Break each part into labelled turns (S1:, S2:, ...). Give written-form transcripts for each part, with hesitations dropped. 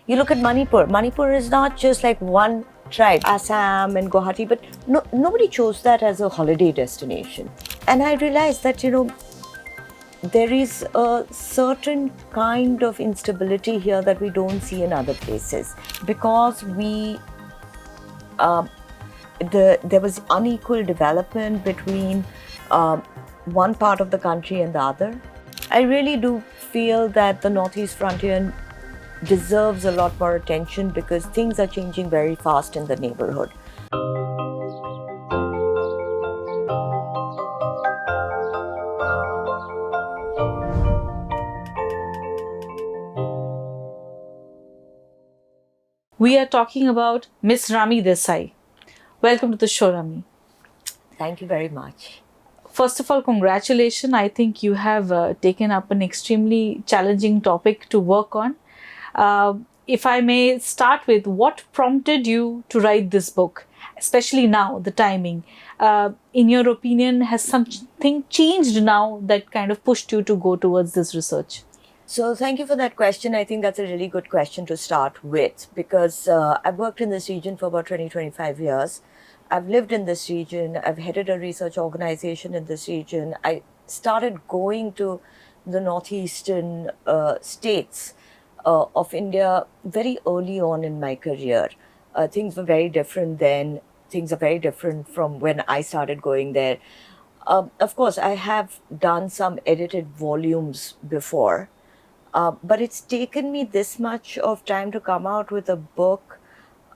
S1: You look at Manipur. Manipur is not just like one tribe, Assam and Guwahati, but nobody chose that as a holiday destination. And I realized that, there is a certain kind of instability here that we don't see in other places because there was unequal development between one part of the country and the other. I really do feel that the Northeast frontier deserves a lot more attention because things are changing very fast in the neighborhood.
S2: We are talking about Miss Rami Desai. Welcome to the show, Rami.
S1: Thank you very much.
S2: First of all, congratulations. I think you have taken up an extremely challenging topic to work on. If I may start with, what prompted you to write this book, especially now, the timing? In your opinion, has something changed now that kind of pushed you to go towards this research?
S1: So thank you for that question. I think that's a really good question to start with because I've worked in this region for about 25 years. I've lived in this region. I've headed a research organization in this region. I started going to the northeastern states of India very early on in my career. Things were very different then. Things are very different from when I started going there. Of course, I have done some edited volumes before. But it's taken me this much of time to come out with a book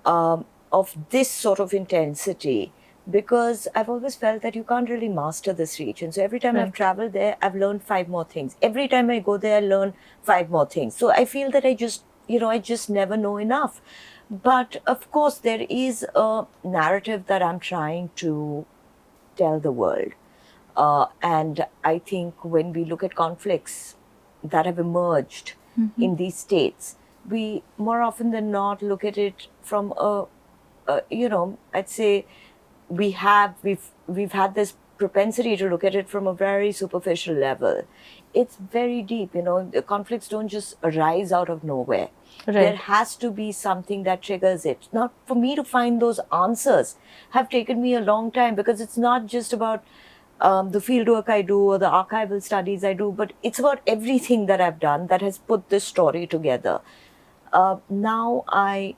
S1: of this sort of intensity because I've always felt that you can't really master this region. So every time I've traveled there, I've learned 5 more things. Every time I go there, I learn 5 more things. So I feel that I just never know enough. But of course, there is a narrative that I'm trying to tell the world. And I think when we look at conflicts that have emerged in these states, we more often than not look at it from I'd say we've had this propensity to look at it from a very superficial level. It's very deep, the conflicts don't just arise out of nowhere.
S2: Right.
S1: There has to be something that triggers it. Now, for me to find those answers have taken me a long time because it's not just about the fieldwork I do or the archival studies I do, but it's about everything that I've done that has put this story together. Now I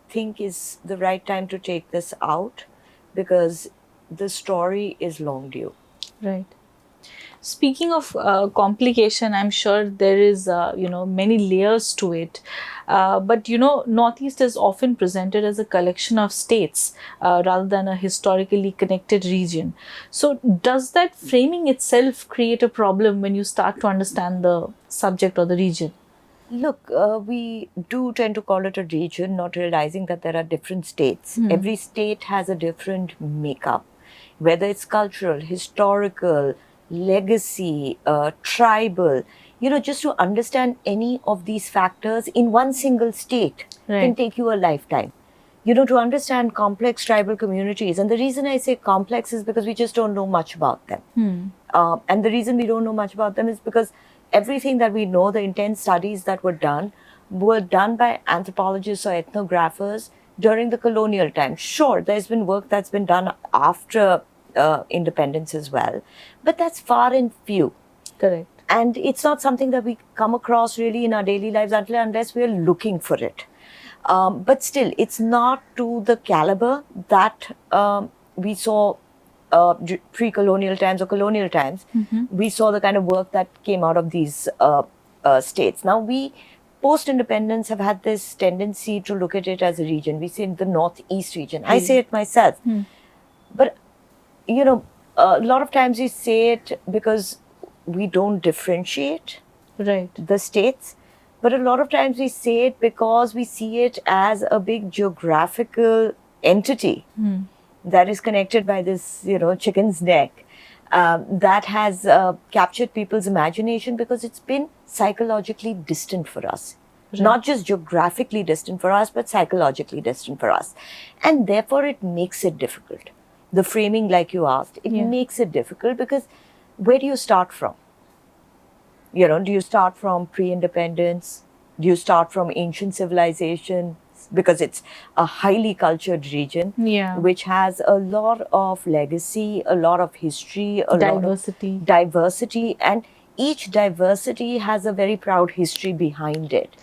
S1: think is the right time to take this out because the story is long due.
S2: Right. Speaking of complication, I'm sure there is, many layers to it. But, Northeast is often presented as a collection of states rather than a historically connected region. So does that framing itself create a problem when you start to understand the subject or the region?
S1: Look, we do tend to call it a region, not realizing that there are different states. Every state has a different makeup, whether it's cultural, historical, legacy, tribal. Just to understand any of these factors in one single state can take you a lifetime. To understand complex tribal communities. And the reason I say complex is because we just don't know much about them. And the reason we don't know much about them is because everything that we know, the intense studies that were done by anthropologists or ethnographers during the colonial time. Sure, there's been work that's been done after independence as well, but that's far and few.
S2: Correct.
S1: And it's not something that we come across really in our daily lives unless we're looking for it. But still, it's not to the caliber that we saw pre-colonial times or colonial times. We saw the kind of work that came out of these states. Now, we post-independence have had this tendency to look at it as a region. We say the Northeast region. I say it myself. But, a lot of times we say it because we don't differentiate the states. But a lot of times we say it because we see it as a big geographical entity that is connected by this, chicken's neck that has captured people's imagination because it's been psychologically distant for us. Not just geographically distant for us, but psychologically distant for us. And therefore, it makes it difficult. The framing, like you asked, it makes it difficult because where do you start from? Do you start from pre-independence? Do you start from ancient civilization? Because it's a highly cultured region,
S2: Yeah.
S1: which has a lot of legacy, a lot of history, a
S2: Diversity.
S1: lot of diversity, and each diversity has a very proud history behind it.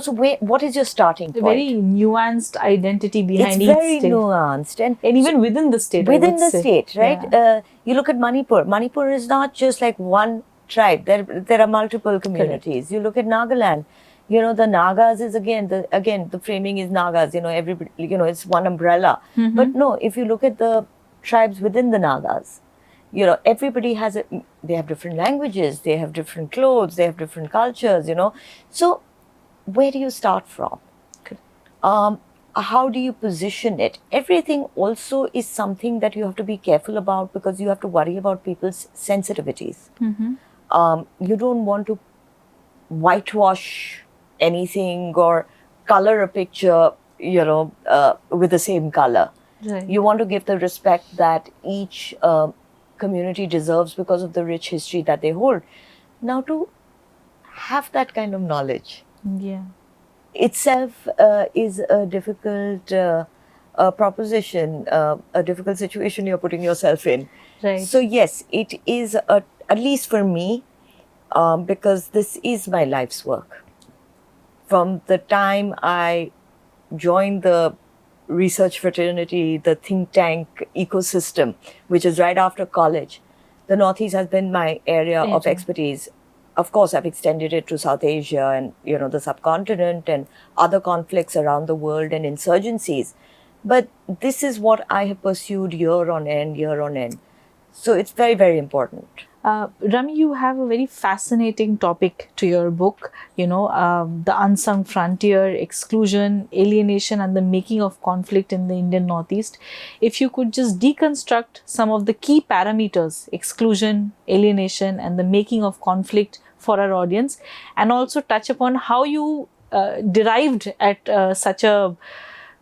S1: So what is your starting
S2: A
S1: point?
S2: very nuanced identity behind
S1: It's
S2: each
S1: very
S2: state.
S1: nuanced, and
S2: even within the state, I
S1: within
S2: would
S1: the
S2: say.
S1: state, right?
S2: Yeah.
S1: You look at Manipur. Manipur is not just like one tribe. There are multiple communities. You look at Nagaland. The Nagas is again the framing is Nagas. Everybody, it's one umbrella. But no, if you look at the tribes within the Nagas, everybody they have different languages, they have different clothes, they have different cultures. So where do you start from? How do you position it? Everything also is something that you have to be careful about, because you have to worry about people's sensitivities. You don't want to whitewash anything or color a picture, with the same color.
S2: Right.
S1: You want to give the respect that each community deserves because of the rich history that they hold. Now, to have that kind of knowledge,
S2: Yeah.
S1: itself is a difficult proposition, a difficult situation you're putting yourself in.
S2: Right.
S1: So yes, it is, at least for me, because this is my life's work. From the time I joined the research fraternity, the think tank ecosystem, which is right after college, the Northeast has been my area of expertise. Of course, I've extended it to South Asia and, the subcontinent and other conflicts around the world and insurgencies. But this is what I have pursued year on end. So it's very, very important.
S2: Rami, you have a very fascinating topic to your book, the unsung frontier, exclusion, alienation, and the making of conflict in the Indian Northeast. If you could just deconstruct some of the key parameters, exclusion, alienation, and the making of conflict for our audience, and also touch upon how you derived at such a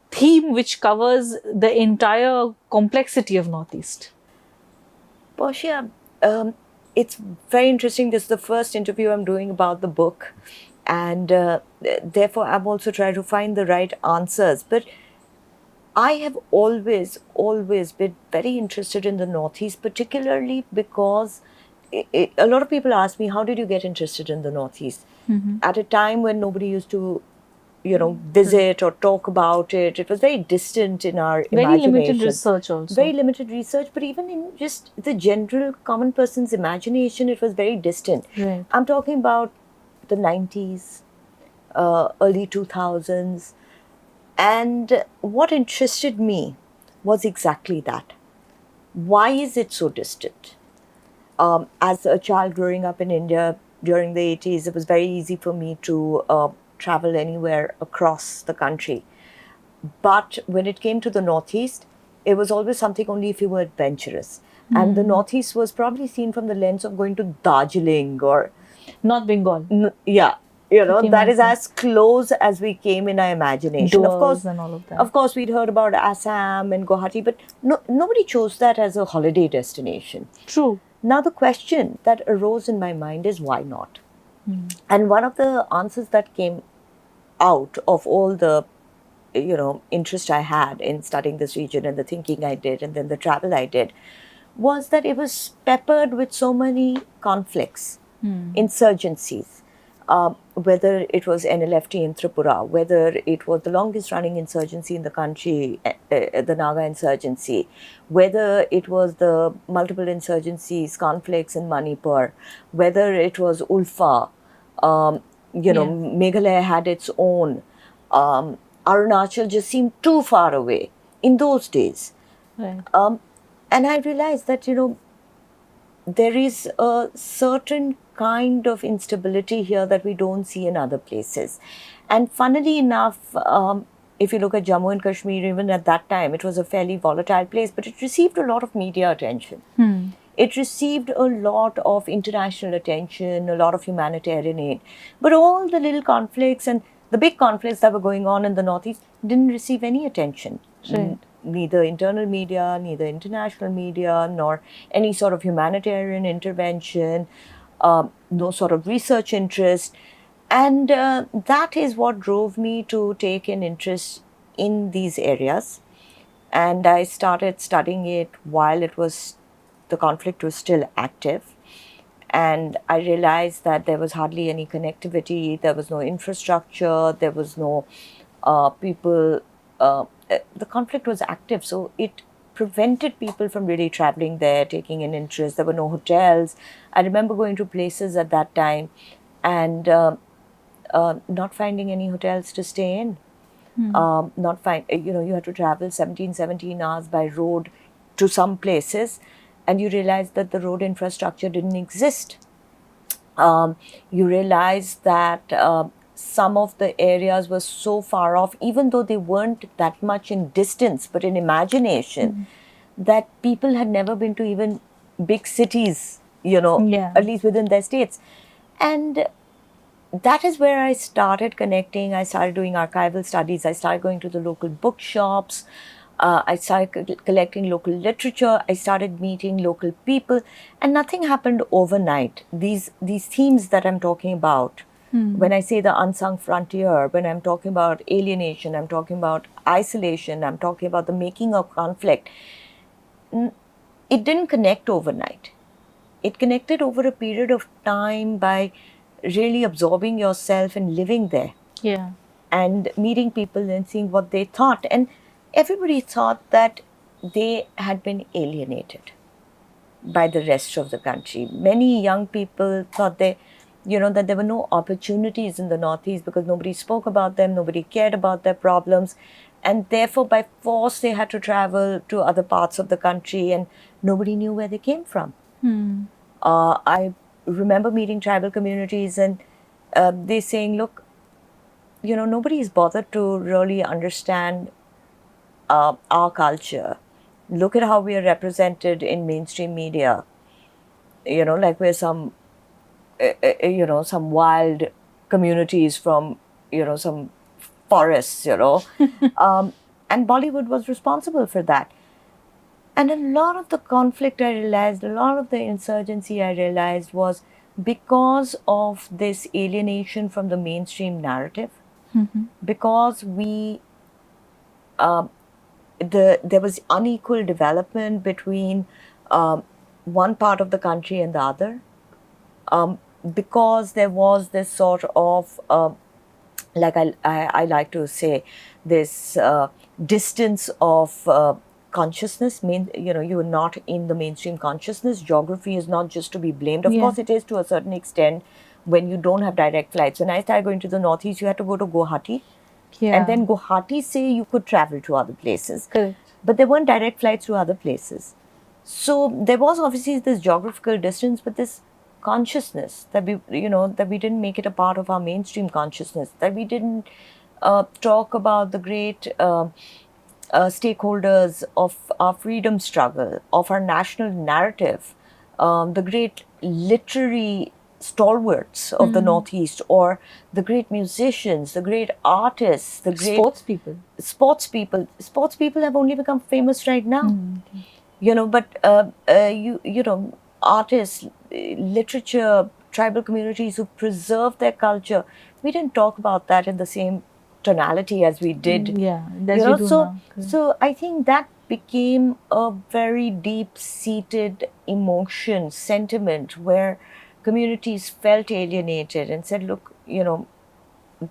S2: theme which covers the entire complexity of Northeast.
S1: Portia, it's very interesting. This is the first interview I'm doing about the book, and therefore I'm also trying to find the right answers. But I have always been very interested in the Northeast, particularly because a lot of people ask me, how did you get interested in the Northeast? At a time when nobody used to visit or talk about it. It was very distant in our
S2: very
S1: imagination.
S2: Limited research also.
S1: Very limited research, but even in just the general common person's imagination, it was very distant.
S2: Right.
S1: I'm talking about the 90s, early 2000s. And what interested me was exactly that. Why is it so distant? As a child growing up in India during the 80s, it was very easy for me to travel anywhere across the country. But when it came to the Northeast, it was always something only if you were adventurous. And the Northeast was probably seen from the lens of going to Darjeeling or
S2: North Bengal.
S1: That is as close as we came in our imagination.
S2: Doors
S1: of course,
S2: and all of that.
S1: Of course, we'd heard about Assam and Guwahati, but nobody chose that as a holiday destination.
S2: True.
S1: Now, the question that arose in my mind is, why not? And one of the answers that came out of all the interest I had in studying this region and the thinking I did and then the travel I did was that it was peppered with so many conflicts, insurgencies, whether it was NLFT in Tripura, whether it was the longest running insurgency in the country, the Naga insurgency, whether it was the multiple insurgencies, conflicts in Manipur, whether it was Ulfa, Meghalaya had its own. Arunachal just seemed too far away in those days.
S2: Right.
S1: And I realized that, there is a certain kind of instability here that we don't see in other places. And funnily enough, if you look at Jammu and Kashmir, even at that time, it was a fairly volatile place, but it received a lot of media attention. It received a lot of international attention, a lot of humanitarian aid. But all the little conflicts and the big conflicts that were going on in the Northeast didn't receive any attention.
S2: Right.
S1: Neither internal media, neither international media, nor any sort of humanitarian intervention, no sort of research interest. And that is what drove me to take an interest in these areas. And I started studying it while the conflict was still active. And I realized that there was hardly any connectivity, there was no infrastructure, there was no people. The conflict was active, so it prevented people from really traveling there, taking an interest. There were no hotels. I remember going to places at that time and not finding any hotels to stay in. Not find, you had to travel 17 hours by road to some places, and you realize that the road infrastructure didn't exist. You realize that some of the areas were so far off, even though they weren't that much in distance, but in imagination, that people had never been to even big cities,
S2: Yeah.
S1: at least within their states. And that is where I started connecting. I started doing archival studies. I started going to the local bookshops. I started collecting local literature. I started meeting local people, and nothing happened overnight. These themes that I'm talking about, when I say the unsung frontier, when I'm talking about alienation, I'm talking about isolation, I'm talking about the making of conflict. It didn't connect overnight. It connected over a period of time by really absorbing yourself and living there
S2: Yeah.
S1: and meeting people and seeing what they thought. And everybody thought that they had been alienated by the rest of the country. Many young people thought that there were no opportunities in the Northeast because nobody spoke about them, nobody cared about their problems. And therefore, by force, they had to travel to other parts of the country and nobody knew where they came from. I remember meeting tribal communities and they saying, look, nobody is bothered to really understand our culture. Look at how we are represented in mainstream media. Like we're some wild communities from, some forests, and Bollywood was responsible for that. And a lot of the conflict I realized, a lot of the insurgency I realized was because of this alienation from the mainstream narrative, because there was unequal development between one part of the country and the other, because there was this sort of like I like to say, this distance of consciousness. You are not in the mainstream consciousness. Geography is not just to be blamed. Of
S2: Yeah.
S1: course, it is to a certain extent when you don't have direct flights. When I started going to the Northeast, you had to go to Guwahati.
S2: Yeah.
S1: And then Guwahati say you could travel to other places.
S2: Correct.
S1: But there weren't direct flights to other places. So there was obviously this geographical distance, but this consciousness that we didn't make it a part of our mainstream consciousness, that we didn't talk about the great stakeholders of our freedom struggle, of our national narrative, the great literary stalwarts of the Northeast, or the great musicians, the great artists, the great
S2: Sports people.
S1: sports people. Sports people have only become famous right now. But artists, literature, tribal communities who preserve their culture, we didn't talk about that in the same tonality as we did.
S2: Yeah, as we do
S1: so
S2: now. Correct.
S1: so I think that became a very deep-seated emotion, sentiment, where communities felt alienated and said, look,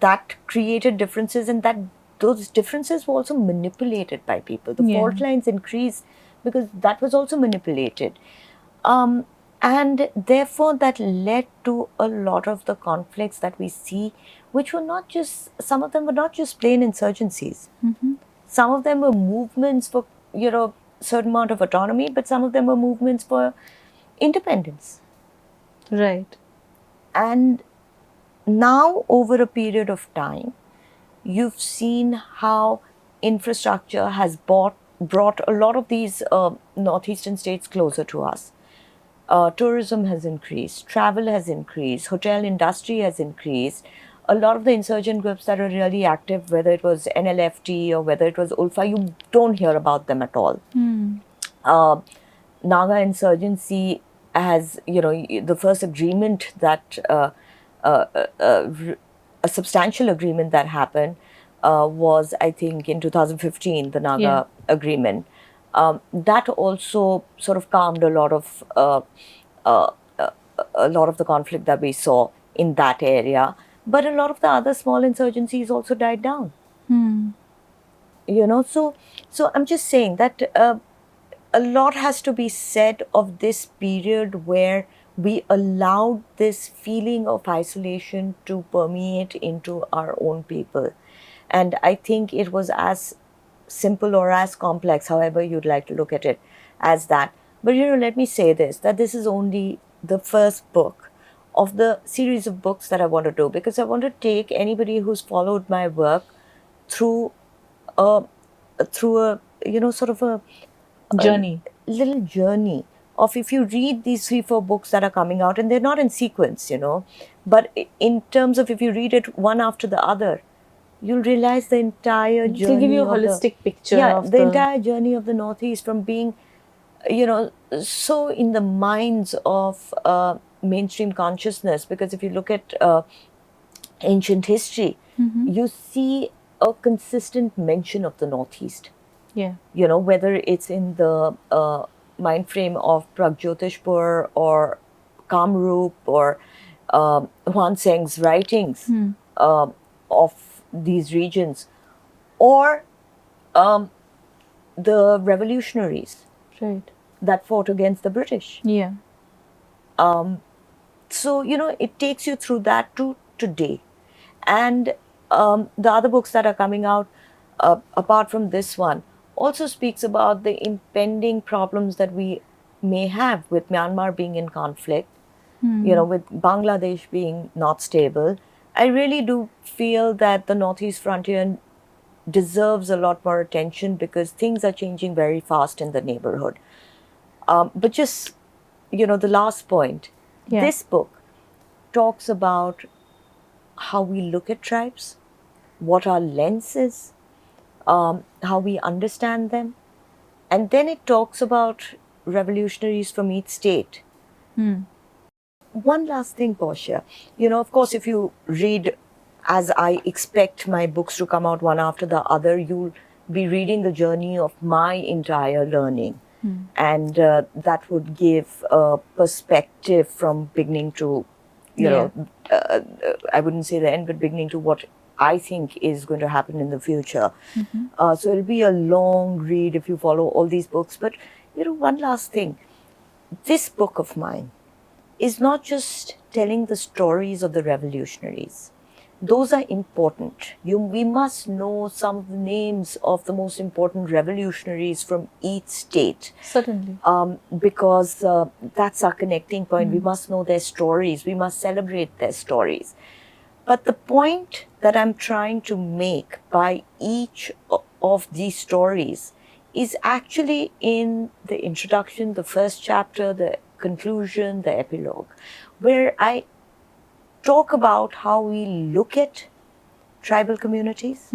S1: that created differences, and that those differences were also manipulated by people. The
S2: Yeah.
S1: fault lines increased because that was also manipulated. And therefore, that led to a lot of the conflicts that we see, which were not just, some of them were not just plain insurgencies. Some of them were movements for, certain amount of autonomy, but some of them were movements for independence.
S2: Right.
S1: And now, over a period of time, you've seen how infrastructure has brought a lot of these northeastern states closer to us. Tourism has increased, travel has increased, hotel industry has increased. A lot of the insurgent groups that are really active, whether it was NLFT or whether it was ULFA, you don't hear about them at all. Naga insurgency has, the first agreement that a substantial agreement that happened was, I think, in 2015, the Naga
S2: Yeah.
S1: agreement. That also sort of calmed a lot of the conflict that we saw in that area. But a lot of the other small insurgencies also died down.
S2: Hmm.
S1: So I'm just saying that a lot has to be said of this period where we allowed this feeling of isolation to permeate into our own people. And I think it was as simple or as complex, however you'd like to look at it, as that. But let me say this, that this is only the first book of the series of books that I want to do, because I want to take anybody who's followed my work through a sort of a
S2: Journey.
S1: little journey of, if you read these 3-4 books that are coming out, and they're not in sequence, but in terms of, if you read it one after the other, you'll realize the entire
S2: It'll
S1: journey
S2: give you a
S1: of
S2: holistic picture
S1: yeah,
S2: of
S1: the
S2: the.
S1: entire journey of the Northeast, from being, so in the minds of mainstream consciousness. Because if you look at ancient history, you see a consistent mention of the Northeast.
S2: Yeah.
S1: Whether it's in the mind frame of Pragjotishpur or Kamrup or Huan Seng's writings of these regions, or the revolutionaries
S2: Right.
S1: that fought against the British.
S2: Yeah.
S1: So, it takes you through that to today. And the other books that are coming out, apart from this one, also speaks about the impending problems that we may have with Myanmar being in conflict, with Bangladesh being not stable. I really do feel that the Northeast frontier deserves a lot more attention, because things are changing very fast in the neighborhood. But just, the last point,
S2: Yeah.
S1: this book talks about how we look at tribes, what our lens is, how we understand them. And then it talks about revolutionaries from each state. One last thing, Portia. Of course, if you read, as I expect my books to come out one after the other, you'll be reading the journey of my entire learning. And that would give a perspective from beginning to, I wouldn't say the end, but beginning to what I think is going to happen in the future. So it'll be a long read if you follow all these books. But, one last thing. This book of mine is not just telling the stories of the revolutionaries. Those are important. We must know some of the names of the most important revolutionaries from each state.
S2: Certainly.
S1: Because that's our connecting point. We must know their stories. We must celebrate their stories. But the point that I'm trying to make by each of these stories is actually in the introduction, the first chapter, the conclusion, the epilogue, where I talk about how we look at tribal communities,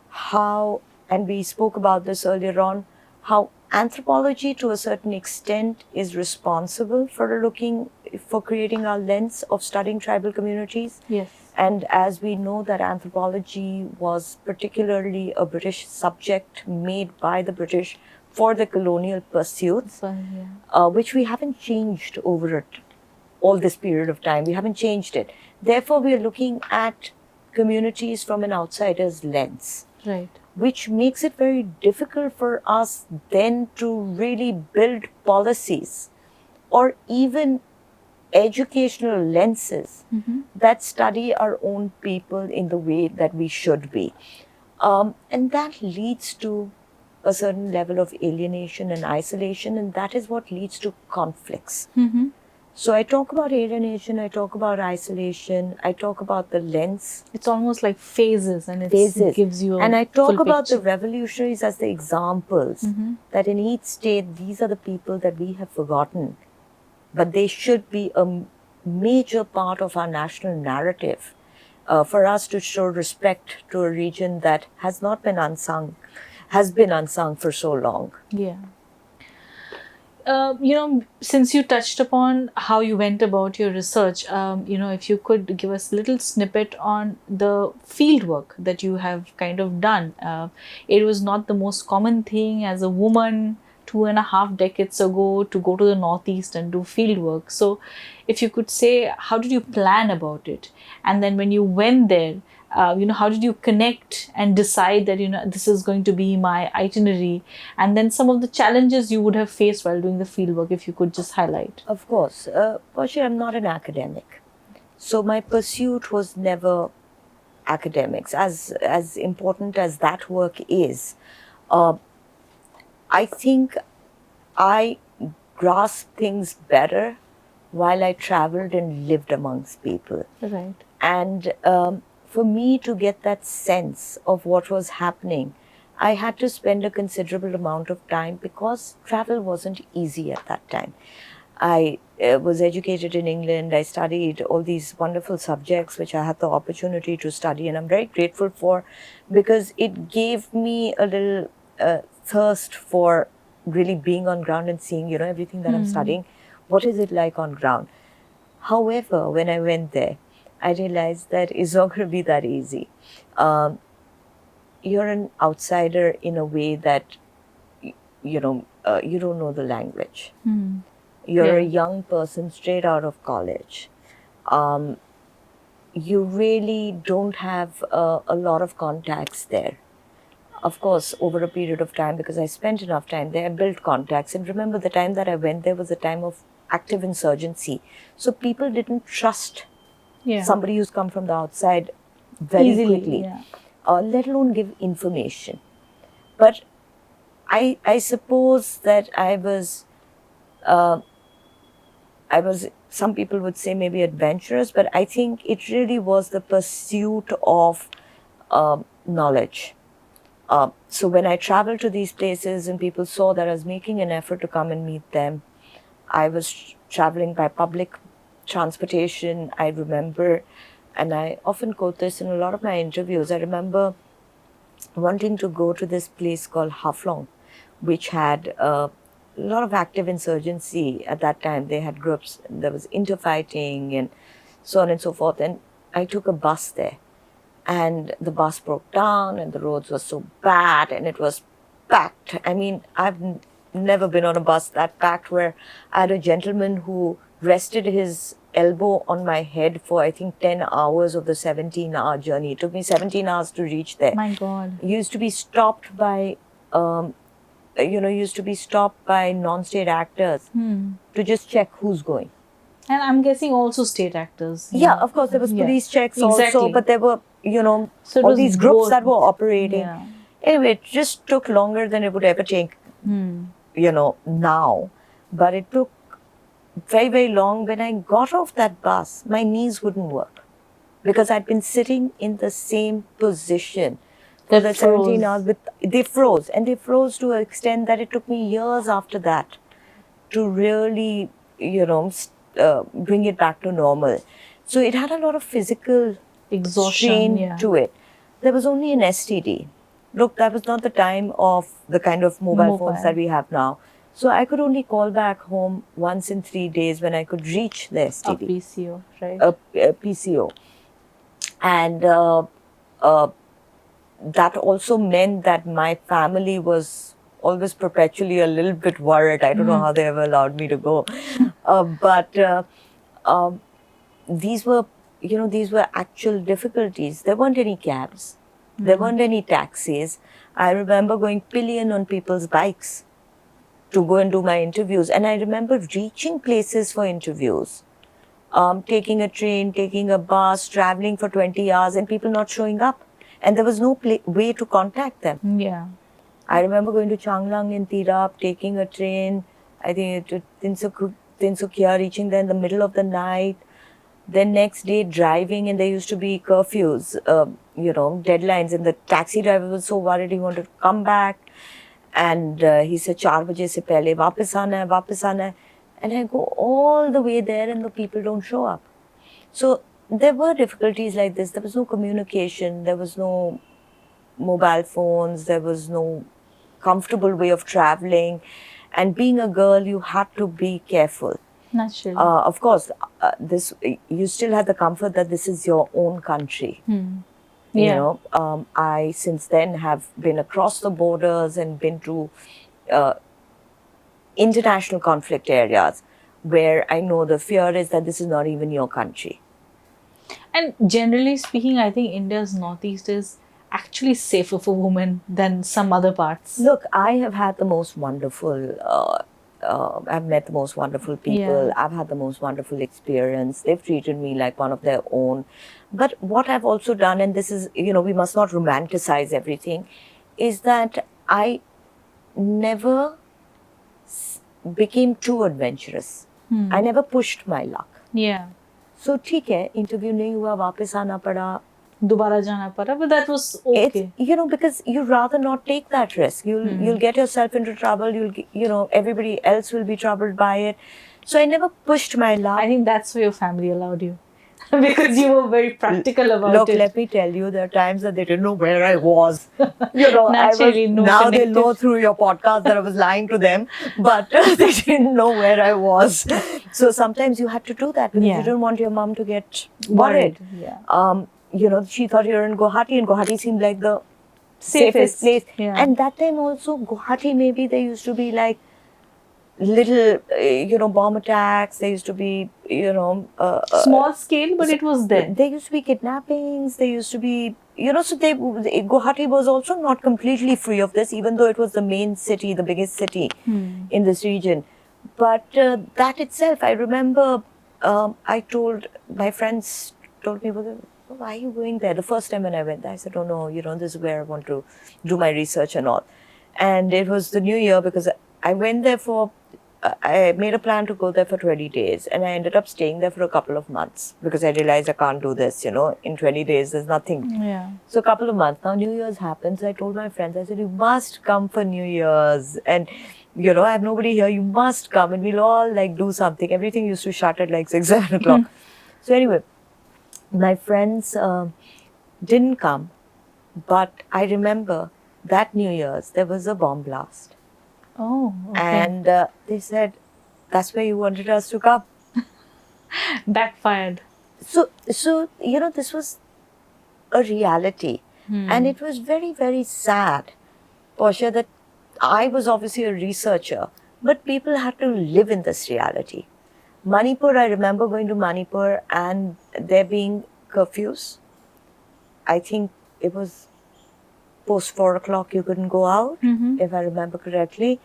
S1: how, and we spoke about this earlier on, how anthropology to a certain extent is responsible for creating our lens of studying tribal communities.
S2: Yes.
S1: And as we know that anthropology was particularly a British subject made by the British for the colonial pursuits,
S2: So, yeah.
S1: which we haven't changed over all this period of time. We haven't changed it. Therefore, we are looking at communities from an outsider's lens,
S2: Right.
S1: which makes it very difficult for us then to really build policies or even educational lenses that study our own people in the way that we should be. And that leads to a certain level of alienation and isolation, and that is what leads to conflicts. So I talk about alienation, I talk about isolation, I talk about the lens.
S2: It's almost like phases, and it
S1: Phases.
S2: gives you a
S1: And I talk
S2: full
S1: about
S2: picture.
S1: the revolutionaries as the examples, that in each state, these are the people that we have forgotten. But they should be a major part of our national narrative for us to show respect to a region that has not been unsung, has been unsung for so long.
S2: Yeah. Since you touched upon how you went about your research, if you could give us a little snippet on the field work that you have kind of done. It was not the most common thing as a woman 2.5 decades ago to go to the Northeast and do field work. So, if you could say, how did you plan about it? And then when you went there, how did you connect and decide that, this is going to be my itinerary? And then some of the challenges you would have faced while doing the fieldwork, if you could just highlight.
S1: Of course. Portia, I'm not an academic. So my pursuit was never academics. As important as that work is, I think I grasped things better while I traveled and lived amongst people.
S2: Right.
S1: And for me to get that sense of what was happening, I had to spend a considerable amount of time because travel wasn't easy at that time. I was educated in England. I studied all these wonderful subjects which I had the opportunity to study, and I'm very grateful for, because it gave me a little thirst for really being on ground and seeing, everything that I'm studying. What is it like on ground? However, when I went there, I realized that it's not going to be that easy. You're an outsider in a way that, you don't know the language. You're a young person straight out of college. You really don't have a lot of contacts there. Of course, over a period of time, because I spent enough time there, I built contacts. And remember, the time that I went there was a time of active insurgency. So people didn't trust somebody who's come from the outside very
S2: Easily,
S1: quickly, let alone give information. But I suppose that I was, some people would say maybe adventurous, but I think it really was the pursuit of knowledge. So when I traveled to these places and people saw that I was making an effort to come and meet them, I was traveling by public transportation. I remember, and I often quote this in a lot of my interviews, I remember wanting to go to this place called Haflong, which had a lot of active insurgency at that time. They had groups, there was interfighting and so on and so forth. And I took a bus there. And the bus broke down and the roads were so bad and it was packed. I mean, I've never been on a bus that packed, where I had a gentleman who rested his elbow on my head for, I think, 10 hours of the 17-hour journey. It took me 17 hours to reach there.
S2: My God.
S1: Used to be stopped by, non-state actors to just check who's going.
S2: And I'm guessing also state actors.
S1: Yeah, of course, there was police checks also, but there were,
S2: so
S1: all these groups
S2: both.
S1: that were operating.
S2: Yeah.
S1: Anyway, it just took longer than it would ever take, now. But it took very, very long. When I got off that bus, my knees wouldn't work because I'd been sitting in the same position for the 17 hours. They froze, and they froze to an extent that it took me years after that to really, bring it back to normal. So it had a lot of physical
S2: exhaustion
S1: strain to it. There was only an STD. Look, that was not the time of the kind of mobile phones that we have now. So I could only call back home once in 3 days when I could reach the STD.
S2: A PCO, right?
S1: A PCO. And that also meant that my family was always perpetually a little bit worried. I don't know how they ever allowed me to go. But these were actual difficulties. There weren't any cabs. There weren't any taxis. I remember going pillion on people's bikes to go and do my interviews. And I remember reaching places for interviews, taking a train, taking a bus, traveling for 20 hours and people not showing up. And there was no way to contact them.
S2: Yeah.
S1: I remember going to Changlang in Tirap, taking a train, I think to Tinsukia, reaching there in the middle of the night. Then next day driving, and there used to be curfews, deadlines, and the taxi driver was so worried he wanted to come back. And he said, 4 baje se pehle, वापस आना है. And I go all the way there and the people don't show up. So there were difficulties like this. There was no communication, there was no mobile phones, there was no comfortable way of traveling. And being a girl, you had to be careful.
S2: Naturally.
S1: Of course, this you still had the comfort that this is your own country. You
S2: Yeah.
S1: know, I since then have been across the borders and been to uh, international conflict areas where I know the fear is that this is not even your country.
S2: And generally speaking, I think India's Northeast is actually safer for women than some other parts.
S1: Look, I have had the most wonderful. I've met the most wonderful people.
S2: Yeah.
S1: I've had the most wonderful experience. They've treated me like one of their own. But what I've also done, and this is, you know, we must not romanticize everything, is that I never became too adventurous. I never pushed my luck.
S2: Yeah.
S1: So ठीक है, interview नहीं हुआ, वापस आना पड़ा.
S2: दोबारा जाना पड़ा, but that was okay.
S1: It's, you know, because you rather not take that risk. You'll get yourself into trouble. You know, everybody else will be troubled by it. So I never pushed my luck.
S2: I think that's why your family allowed you. Because you were very practical about
S1: Look,
S2: it.
S1: let me tell you, there are times that they didn't know where I was. You know,
S2: Naturally, no
S1: now they
S2: connective.
S1: know through your podcast that I was lying to them, but they didn't know where I was. So sometimes you had to do that because
S2: Yeah.
S1: you didn't want your mom to get worried.
S2: Yeah.
S1: You know, she thought you were in Guwahati, and Guwahati seemed like the
S2: Safest.
S1: safest place.
S2: Yeah.
S1: And that time also, Guwahati, maybe there used to be like little, you know, bomb attacks. There used to be, you know,
S2: Small scale, but it was there.
S1: there used to be kidnappings. There used to be, you know, so Guwahati was also not completely free of this, even though it was the main city, the biggest city in this region. But that itself, I remember, I told my friends, told me, "Well, why are you going there?" The first time when I went there, I said, "Oh no, you know, this is where I want to do my research and all." And it was the new year because I went there for. I made a plan to go there for 20 days and I ended up staying there for a couple of months because I realized I can't do this, you know, in 20 days, there's nothing.
S2: Yeah.
S1: So a couple of months. Now New Year's happens. I told my friends, I said, you must come for New Year's. And, you know, I have nobody here. You must come and we'll all like do something. Everything used to shut at like 6, 7 o'clock. So anyway, my friends didn't come. But I remember that New Year's, there was a bomb blast.
S2: Oh, okay.
S1: And they said, that's where you wanted us to come.
S2: Backfired.
S1: So you know, this was a reality. And it was very, very sad, Portia, that I was obviously a researcher, but people had to live in this reality. Manipur, I remember going to Manipur and there being curfews. I think it was post 4 o'clock you couldn't go out, if I remember correctly.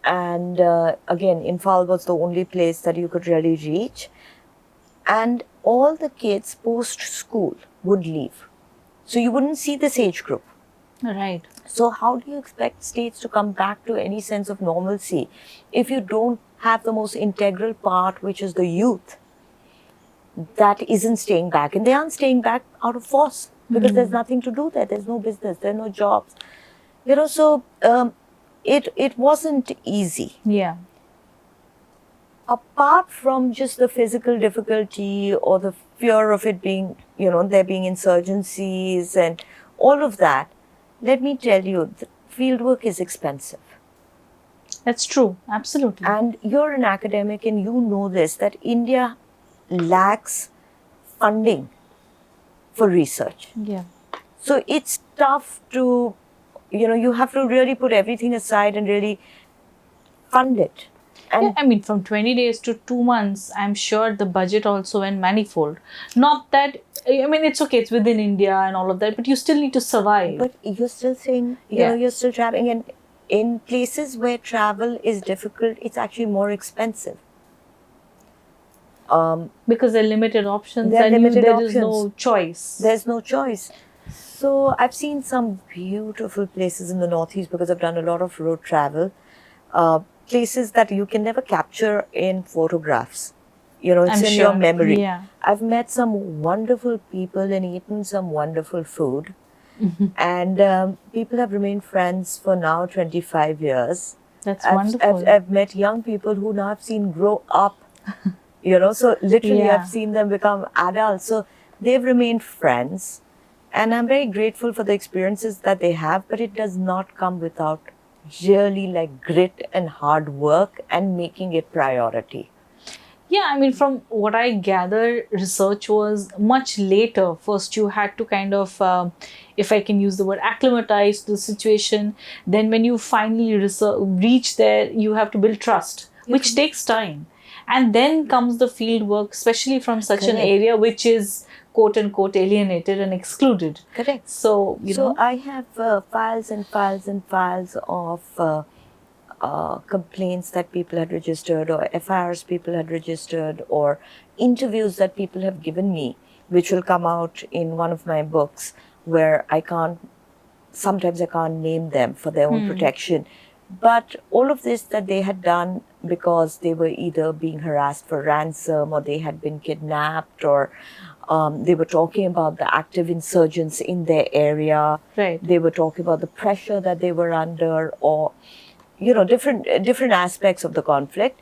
S1: And again, Imphal was the only place that you could really reach. And all the kids post school would leave. So you wouldn't see this age group.
S2: Right.
S1: So how do you expect states to come back to any sense of normalcy if you don't have the most integral part, which is the youth, that isn't staying back? And they aren't staying back out of force because there's nothing to do there. There's no business. There are no jobs. You know, so it wasn't easy.
S2: Yeah.
S1: Apart from just the physical difficulty or the fear of it being, you know, there being insurgencies and all of that, let me tell you, the fieldwork is expensive.
S2: That's true. Absolutely.
S1: And you're an academic and you know this, that India lacks funding for research.
S2: Yeah.
S1: So it's tough to, you know, you have to really put everything aside and really fund it. And
S2: Yeah, I mean, from 20 days to 2 months, I'm sure the budget also went manifold. Not that, I mean, it's okay, it's within India and all of that, but you still need to survive.
S1: but you're still saying, you
S2: Yeah.
S1: know, you're still traveling. And in places where travel is difficult, it's actually more expensive.
S2: Because there are limited options
S1: There are
S2: and
S1: limited
S2: there is no
S1: options.
S2: choice.
S1: There's no choice. So I've seen some beautiful places in the Northeast because I've done a lot of road travel. Places that you can never capture in photographs. You know, it's
S2: I'm
S1: in
S2: sure.
S1: your memory.
S2: Yeah.
S1: I've met some wonderful people and eaten some wonderful food. And people have remained friends for now 25 years.
S2: That's
S1: I've,
S2: wonderful.
S1: I've met young people who now I've seen grow up. You know, so literally
S2: Yeah.
S1: I've seen them become adults. So they've remained friends. And I'm very grateful for the experiences that they have, but it does not come without really like grit and hard work and making it priority.
S2: Yeah, I mean, from what I gather, research was much later. First, you had to kind of, if I can use the word, acclimatize to the situation. Then, when you finally reach there, you have to build trust, which takes time. And then comes the field work, especially from such an
S1: Correct.
S2: area which is quote unquote alienated and excluded.
S1: Correct.
S2: So, you
S1: So
S2: know,
S1: I have files and files and files of complaints that people had registered, or FIRs people had registered, or interviews that people have given me, which will come out in one of my books, where sometimes I can't name them for their own protection. But all of this that they had done because they were either being harassed for ransom, or they had been kidnapped, or they were talking about the active insurgents in their area.
S2: Right.
S1: They were talking about the pressure that they were under, or different aspects of the conflict.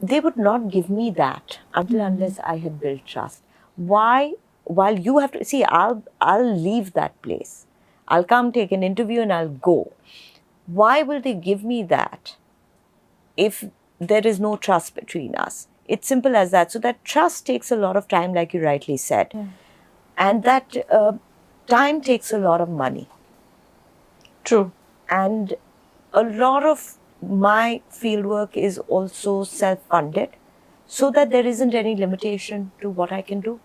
S1: They would not give me that until unless I had built trust. Why? While you have to see, I'll leave that place. I'll come take an interview and I'll go. Why will they give me that if there is no trust between us? It's simple as that. So that trust takes a lot of time, like you rightly said, and that time takes a lot of money.
S2: True.
S1: And a lot of my fieldwork is also self-funded, so that there isn't any limitation to what I can do.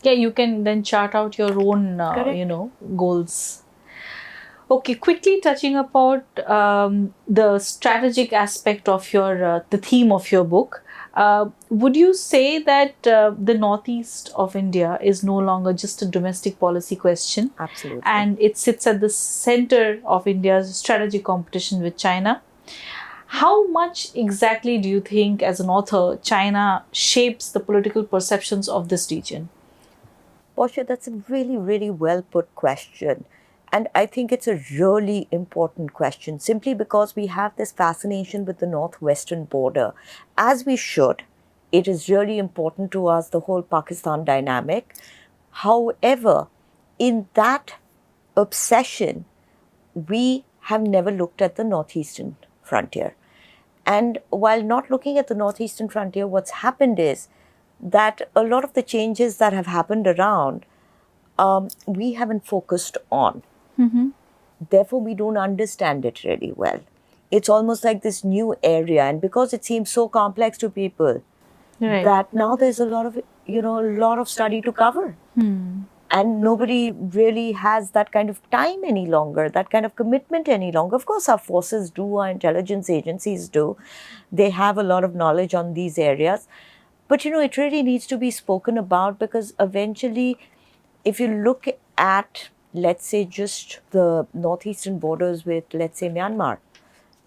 S2: Yeah, you can then chart out your own,
S1: Correct.
S2: goals. Okay, quickly touching about the strategic aspect of the theme of your book. Would you say that the northeast of India is no longer just a domestic policy question?
S1: Absolutely.
S2: And it sits at the center of India's strategic competition with China. How much exactly do you think, as an author, China shapes the political perceptions of this region?
S1: Portia, that's a really, really well put question. And I think it's a really important question simply because we have this fascination with the northwestern border. As we should, it is really important to us, the whole Pakistan dynamic. However, in that obsession, we have never looked at the northeastern frontier. And while not looking at the northeastern frontier, what's happened is that a lot of the changes that have happened around, we haven't focused on. Therefore, we don't understand it really well. It's almost like this new area, and because it seems so complex to people,
S2: Right.
S1: that now there's a lot of study to cover. And nobody really has that kind of time any longer, that kind of commitment any longer. Of course, our forces do, our intelligence agencies do. They have a lot of knowledge on these areas. But it really needs to be spoken about, because eventually, if you look at, let's say, just the northeastern borders with, let's say, Myanmar,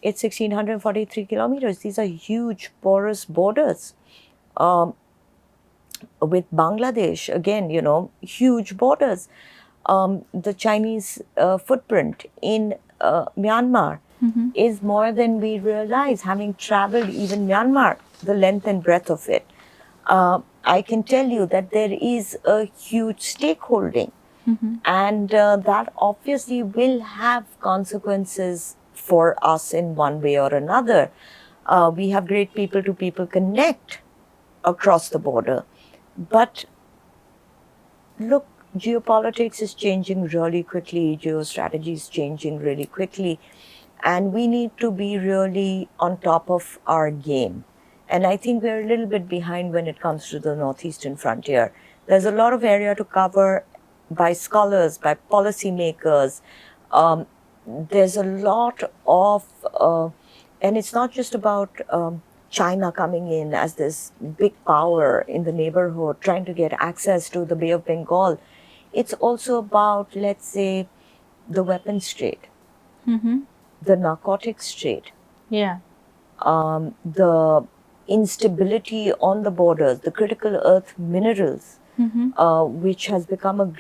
S1: it's 1,643 kilometers. These are huge, porous borders. With Bangladesh, again, huge borders. The Chinese footprint in Myanmar is more than we realize, having traveled even Myanmar, the length and breadth of it. I can tell you that there is a huge stakeholding, and that obviously will have consequences for us in one way or another. We have great people to people connect across the border. But look, geopolitics is changing really quickly, geostrategy is changing really quickly, and we need to be really on top of our game. And I think we're a little bit behind when it comes to the northeastern frontier. There's a lot of area to cover by scholars, by policymakers. There's a lot of, and it's not just about China coming in as this big power in the neighborhood, trying to get access to the Bay of Bengal. It's also about, let's say, the weapons trade, the narcotics trade,
S2: Yeah.
S1: the instability on the borders, the critical earth minerals, which has become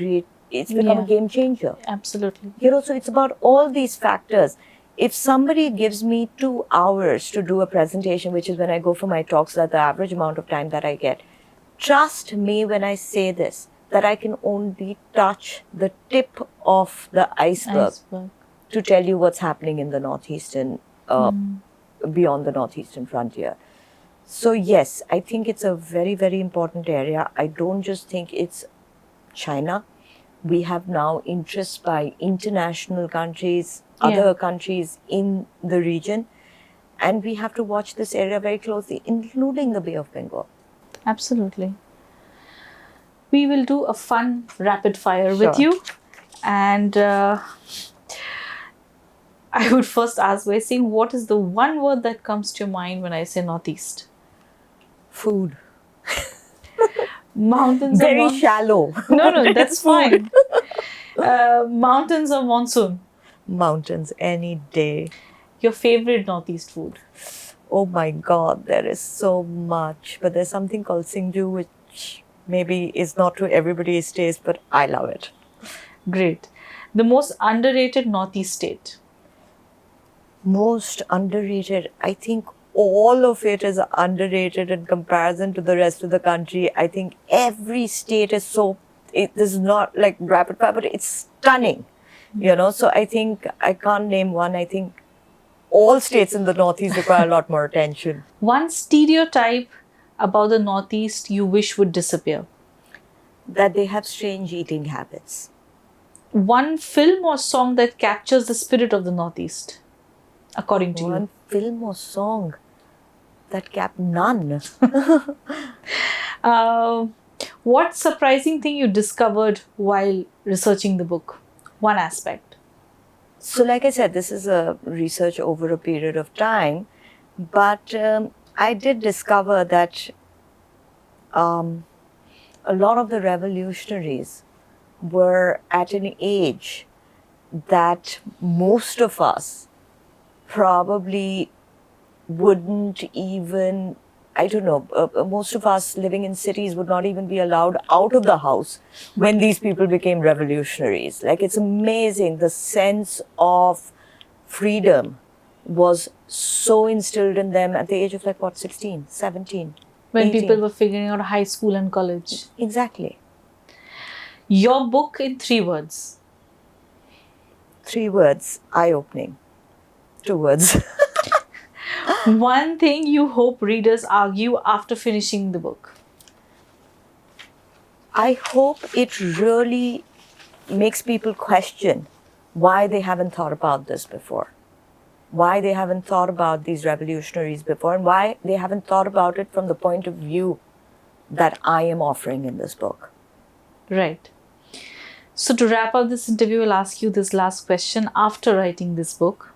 S1: it's become a game changer.
S2: Absolutely.
S1: So it's about all these factors. If somebody gives me 2 hours to do a presentation, which is when I go for my talks, that's the average amount of time that I get, trust me when I say this, that I can only touch the tip of the iceberg. to tell you what's happening in the northeastern, beyond the northeastern frontier. So yes, I think it's a very, very important area. I don't just think it's China. We have now interests by international countries, other countries in the region, and we have to watch this area very closely, including the Bay of Bengal.
S2: Absolutely. We will do a fun rapid fire with
S1: Sure.
S2: you. And I would first ask by saying, what is the one word that comes to your mind when I say Northeast?
S1: Food.
S2: Mountains or
S1: Very
S2: monsoon?
S1: shallow.
S2: No, that's
S1: Food.
S2: fine. Mountains or monsoon?
S1: Mountains any day.
S2: Your favorite Northeast food?
S1: Oh my God, there is so much. But there's something called Singju, which maybe is not to everybody's taste, but I love it.
S2: Great. The most underrated Northeast state?
S1: Most underrated, I think all of it is underrated in comparison to the rest of the country. I think every state is so, it is not like rapid fire, but it's stunning, you know. So I think I can't name one. I think all states in the Northeast require a lot more attention.
S2: One stereotype about the Northeast you wish would disappear?
S1: That they have strange eating habits.
S2: One film or song that captures the spirit of the Northeast, according to
S1: One film or song that kept none.
S2: you? What surprising thing you discovered while researching the book? One aspect.
S1: So, like I said, this is a research over a period of time, but I did discover that a lot of the revolutionaries were at an age that most of us probably wouldn't even, I don't know, most of us living in cities would not even be allowed out of the house when these people became revolutionaries. Like, it's amazing. The sense of freedom was so instilled in them at the age of like, what, 16, 17?
S2: When
S1: 18.
S2: people were figuring out high school and college.
S1: Exactly.
S2: Your book in 3 words.
S1: 3 words, eye-opening. 2 words.
S2: One thing you hope readers argue after finishing the book.
S1: I hope it really makes people question why they haven't thought about this before, why they haven't thought about these revolutionaries before, and why they haven't thought about it from the point of view that I am offering in this book.
S2: Right. So to wrap up this interview, I'll ask you this last question. After writing this book,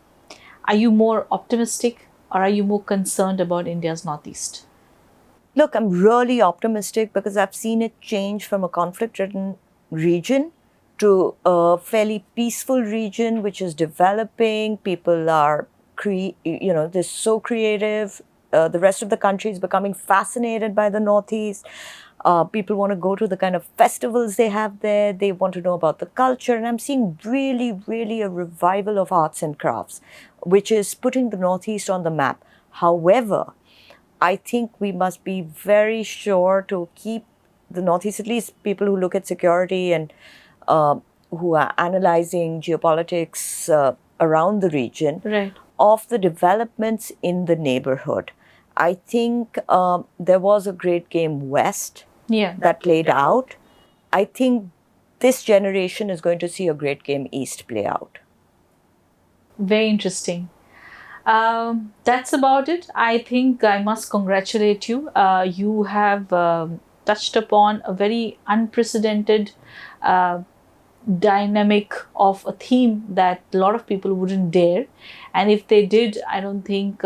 S2: are you more optimistic or are you more concerned about India's Northeast?
S1: Look, I'm really optimistic because I've seen it change from a conflict-ridden region to a fairly peaceful region which is developing. People are, they're so creative. The rest of the country is becoming fascinated by the Northeast. People want to go to the kind of festivals they have there. They want to know about the culture. And I'm seeing really, really a revival of arts and crafts, which is putting the Northeast on the map. However, I think we must be very sure to keep the Northeast, at least people who look at security and who are analyzing geopolitics around the region,
S2: Right.
S1: of the developments in the neighborhood. I think there was a great game West
S2: Yeah.
S1: that played out. I think this generation is going to see a great game East play out.
S2: Very interesting. That's about it. I think I must congratulate you. You have touched upon a very unprecedented dynamic of a theme that a lot of people wouldn't dare. And if they did, I don't think,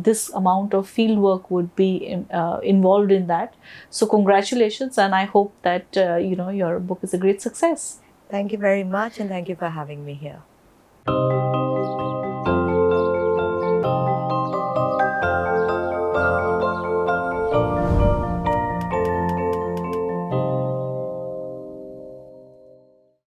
S2: this amount of field work would be involved in that. So congratulations. And I hope that, your book is a great success.
S1: Thank you very much, and thank you for having me here.